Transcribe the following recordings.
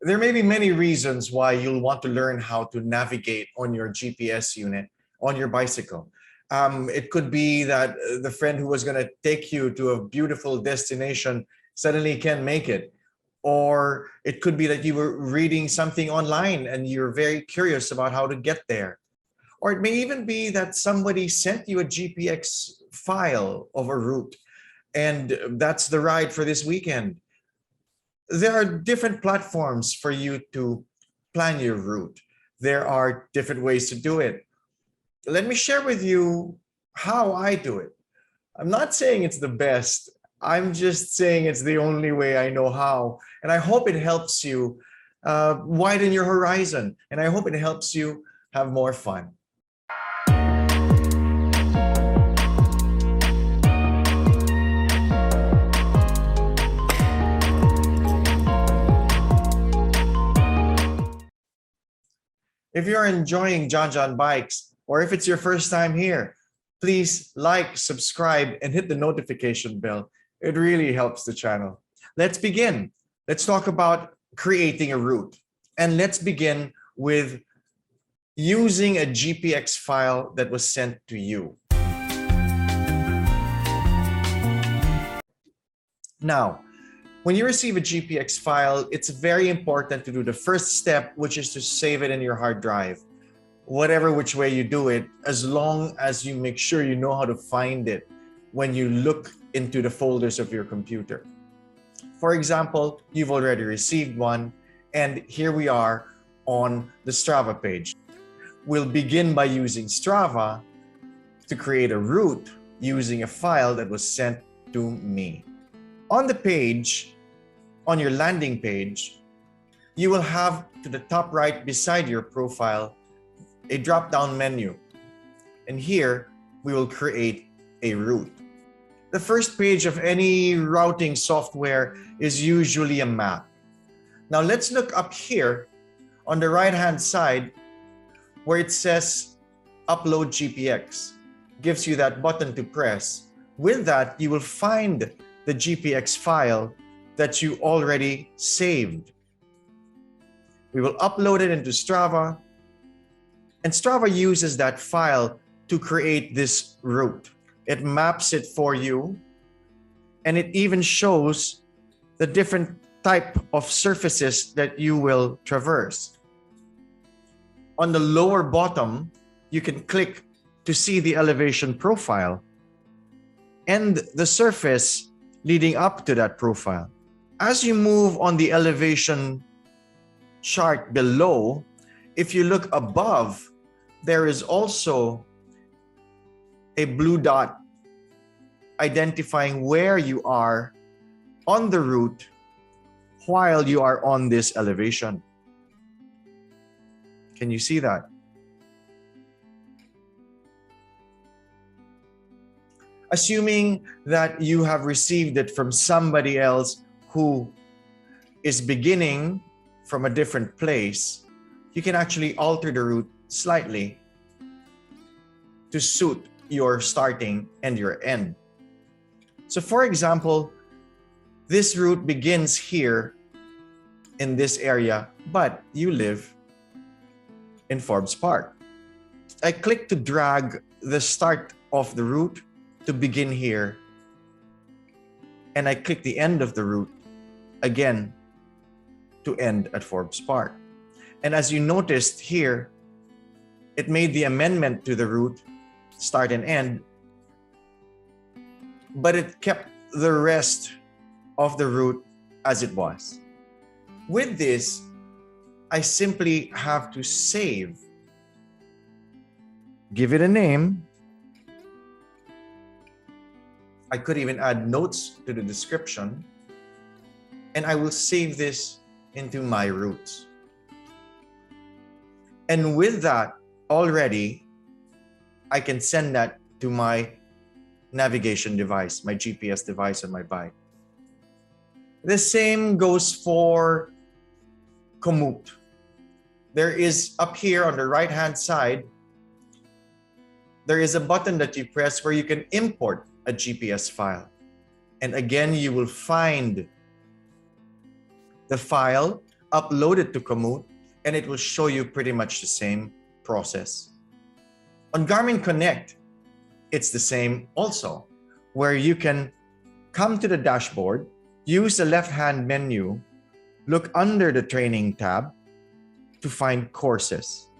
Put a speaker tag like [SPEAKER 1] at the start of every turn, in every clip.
[SPEAKER 1] There may be many reasons why you'll want to learn how to navigate on your GPS unit on your bicycle. It could be that the friend who was going to take you to a beautiful destination suddenly can't make it. Or it could be that you were reading something online and you're very curious about how to get there. Or it may even be that somebody sent you a GPX file of a route and that's the ride for this weekend. There are different platforms for you to plan your route. There are different ways to do it. Let me share with you how I do it. I'm not saying it's the best. I'm just saying it's the only way I know how. And I hope it helps you widen your horizon. And I hope it helps you have more fun. If you're enjoying John Bikes, or if it's your first time here, please like, subscribe, and hit the notification bell. It really helps the channel. Let's begin. Let's talk about creating a route. And let's begin with using a GPX file that was sent to you. Now, when you receive a GPX file, it's very important to do the first step, which is to save it in your hard drive. Whatever which way you do it, as long as you make sure you know how to find it when you look into the folders of your computer. For example, you've already received one, and here we are on the Strava page. We'll begin by using Strava to create a route using a file that was sent to me. On the page, on your landing page, you will have to the top right beside your profile a drop-down menu. And here, we will create a route. The first page of any routing software is usually a map. Now let's look up here on the right-hand side where it says Upload GPX. Gives you that button to press. With that, you will find the GPX file that you already saved. We will upload it into Strava, and Strava uses that file to create this route. It maps it for you, and it even shows the different type of surfaces that you will traverse. On the lower bottom, you can click to see the elevation profile and the surface leading up to that profile. As you move on the elevation chart below, if you look above, there is also a blue dot identifying where you are on the route while you are on this elevation. Can you see that? Assuming that you have received it from somebody else who is beginning from a different place, you can actually alter the route slightly to suit your starting and your end. So for example, this route begins here in this area, but you live in Forbes Park. I click to drag the start of the route to begin here, and I click the end of the route again to end at Forbes Park. And as you noticed here, it made the amendment to the route, start and end, but it kept the rest of the route as it was. With this, I simply have to save, give it a name. I could even add notes to the description, and I will save this into my routes. And with that already, I can send that to my navigation device, my GPS device on my bike. The same goes for Komoot. There is up here on the right-hand side, there is a button that you press where you can import a GPS file. And again, you will find the file upload it to Komoot, and it will show you pretty much the same process. On Garmin Connect, it's the same also, where you can come to the dashboard, use the left-hand menu, look under the training tab to find courses.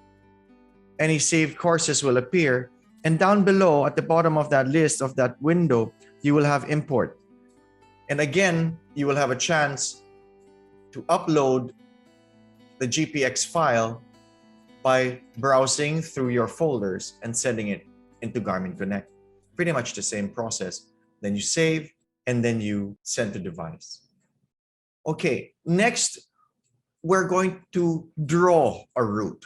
[SPEAKER 1] Any saved courses will appear, and down below at the bottom of that list of that window, you will have import. And again, you will have a chance to upload the GPX file by browsing through your folders and sending it into Garmin Connect. Pretty much the same process. Then you save and then you send to device. Okay, next, we're going to draw a route.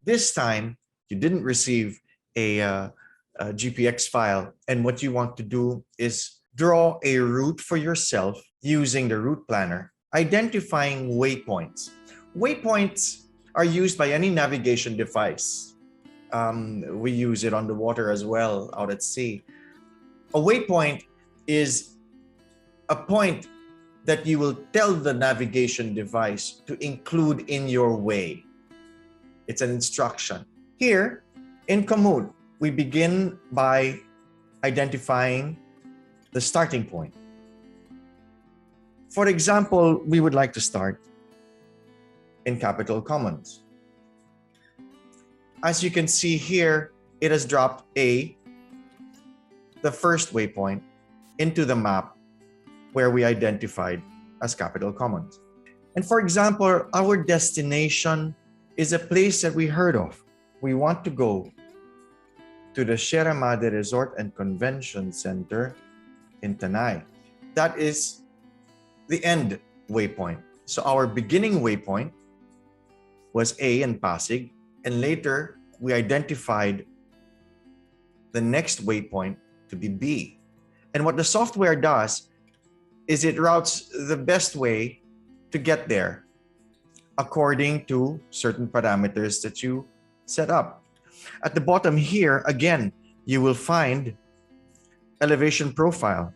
[SPEAKER 1] This time, you didn't receive a GPX file, and what you want to do is draw a route for yourself using the route planner, identifying waypoints. Waypoints are used by any navigation device. We use it on the water as well, out at sea. A waypoint is a point that you will tell the navigation device to include in your way. It's an instruction. Here in Komoot, we begin by identifying the starting point. For example, we would like to start in Capital Commons. As you can see here, it has dropped the first waypoint, into the map where we identified as Capital Commons. And for example, our destination is a place that we heard of. We want to go to the Sierra Madre Resort and Convention Center in Tanay. That is the end waypoint. So our beginning waypoint was A in Pasig, and later we identified the next waypoint to be B. And what the software does is it routes the best way to get there according to certain parameters that you set up. At the bottom here, again, you will find elevation profile.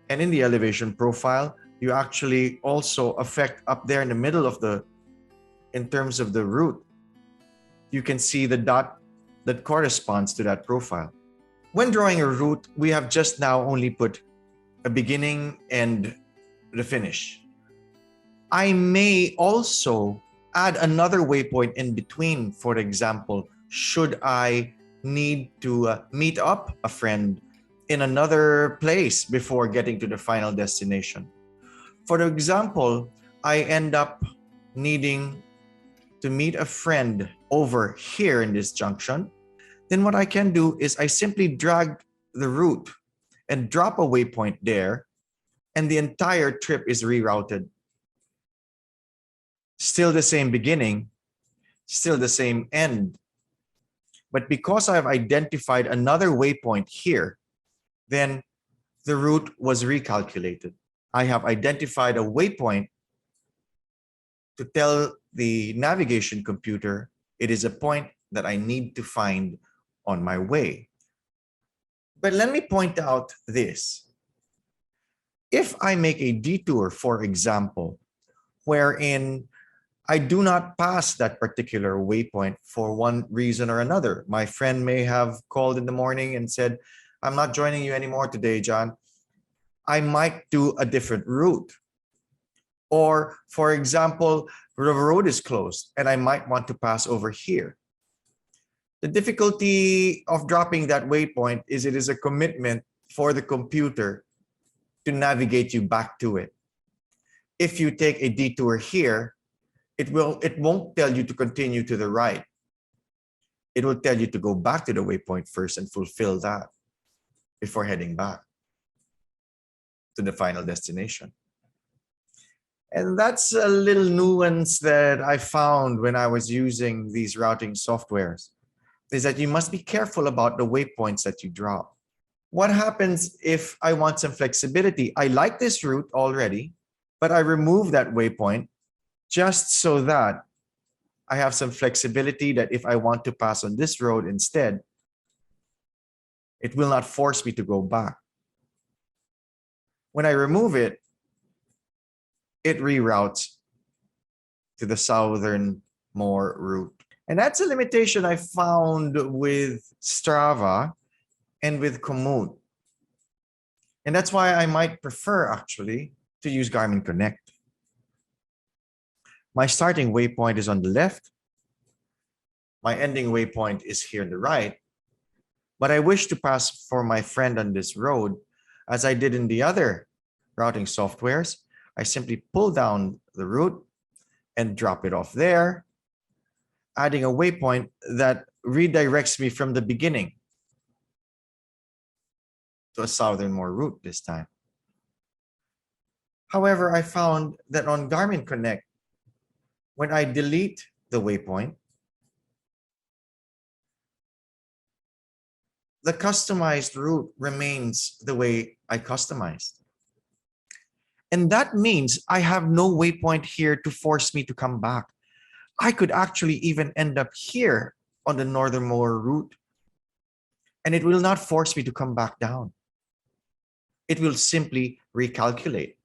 [SPEAKER 1] And in the elevation profile, you actually also affect up there in the middle of in terms of the route, you can see the dot that corresponds to that profile. When drawing a route, we have just now only put a beginning and the finish. I may also add another waypoint in between. For example, should I need to meet up a friend in another place before getting to the final destination? For example, I end up needing to meet a friend over here in this junction. Then what I can do is I simply drag the route and drop a waypoint there, and the entire trip is rerouted. Still the same beginning, still the same end. But because I've identified another waypoint here, then the route was recalculated. I have identified a waypoint to tell the navigation computer it is a point that I need to find on my way. But let me point out this. If I make a detour, for example, wherein I do not pass that particular waypoint for one reason or another. My friend may have called in the morning and said, I'm not joining you anymore today, John. I might do a different route. Or, for example, the road is closed and I might want to pass over here. The difficulty of dropping that waypoint is it is a commitment for the computer to navigate you back to it. If you take a detour here, it won't tell you to continue to the right. It will tell you to go back to the waypoint first and fulfill that before heading back to the final destination. And that's a little nuance that I found when I was using these routing softwares, is that you must be careful about the waypoints that you drop. What happens if I want some flexibility? I like this route already, but I remove that waypoint just so that I have some flexibility that if I want to pass on this road instead, it will not force me to go back. When I remove it, it reroutes to the southernmost route. And that's a limitation I found with Strava and with Komoot. And that's why I might prefer actually to use Garmin Connect. My starting waypoint is on the left. My ending waypoint is here on the right. But I wish to pass for my friend on this road, as I did in the other routing softwares. I simply pull down the route and drop it off there, adding a waypoint that redirects me from the beginning to a southernmost route this time. However, I found that on Garmin Connect, when I delete the waypoint, the customized route remains the way I customized. And that means I have no waypoint here to force me to come back. I could actually even end up here on the northernmost route, and it will not force me to come back down. It will simply recalculate.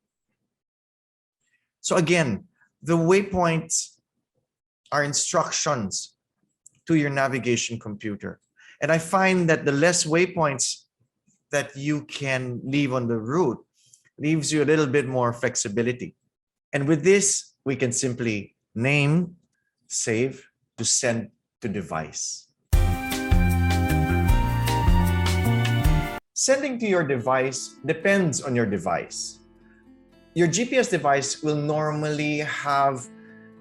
[SPEAKER 1] So again, the waypoints are instructions to your navigation computer. And I find that the less waypoints that you can leave on the route leaves you a little bit more flexibility. And with this, we can simply name, save, to send to device. Sending to your device depends on your device. Your GPS device will normally have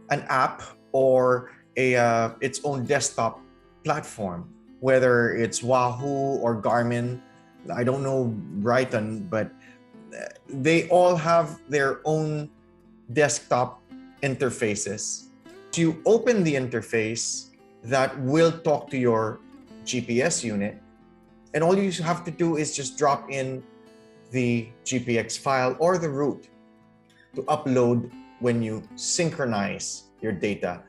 [SPEAKER 1] an app or its own desktop platform, whether it's Wahoo or Garmin. I don't know Brighton, but they all have their own desktop interfaces. So you open the interface that will talk to your GPS unit, and all you have to do is just drop in the GPX file or the route to upload when you synchronize your data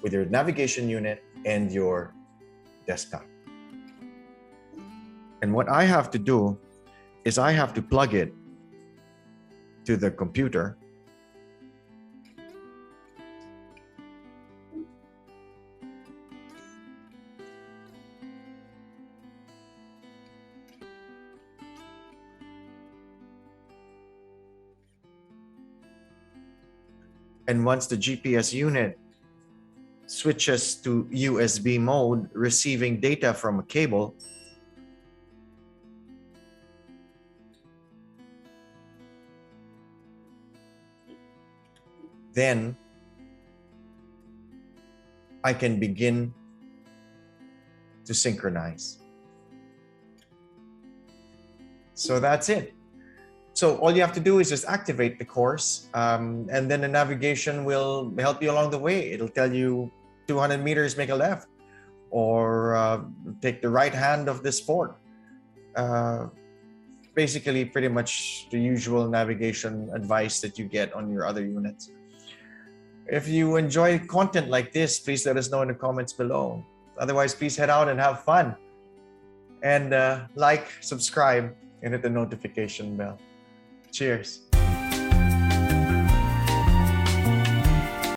[SPEAKER 1] with your navigation unit and your desktop. And what I have to do is I have to plug it to the computer. And once the GPS unit switches to USB mode, receiving data from a cable, then I can begin to synchronize. So that's it. So all you have to do is just activate the course, and then the navigation will help you along the way. It'll tell you 200 meters, make a left, or take the right hand of this fork. Basically, pretty much the usual navigation advice that you get on your other units. If you enjoy content like this, please let us know in the comments below. Otherwise, please head out and have fun. And like, subscribe, and hit the notification bell. Cheers.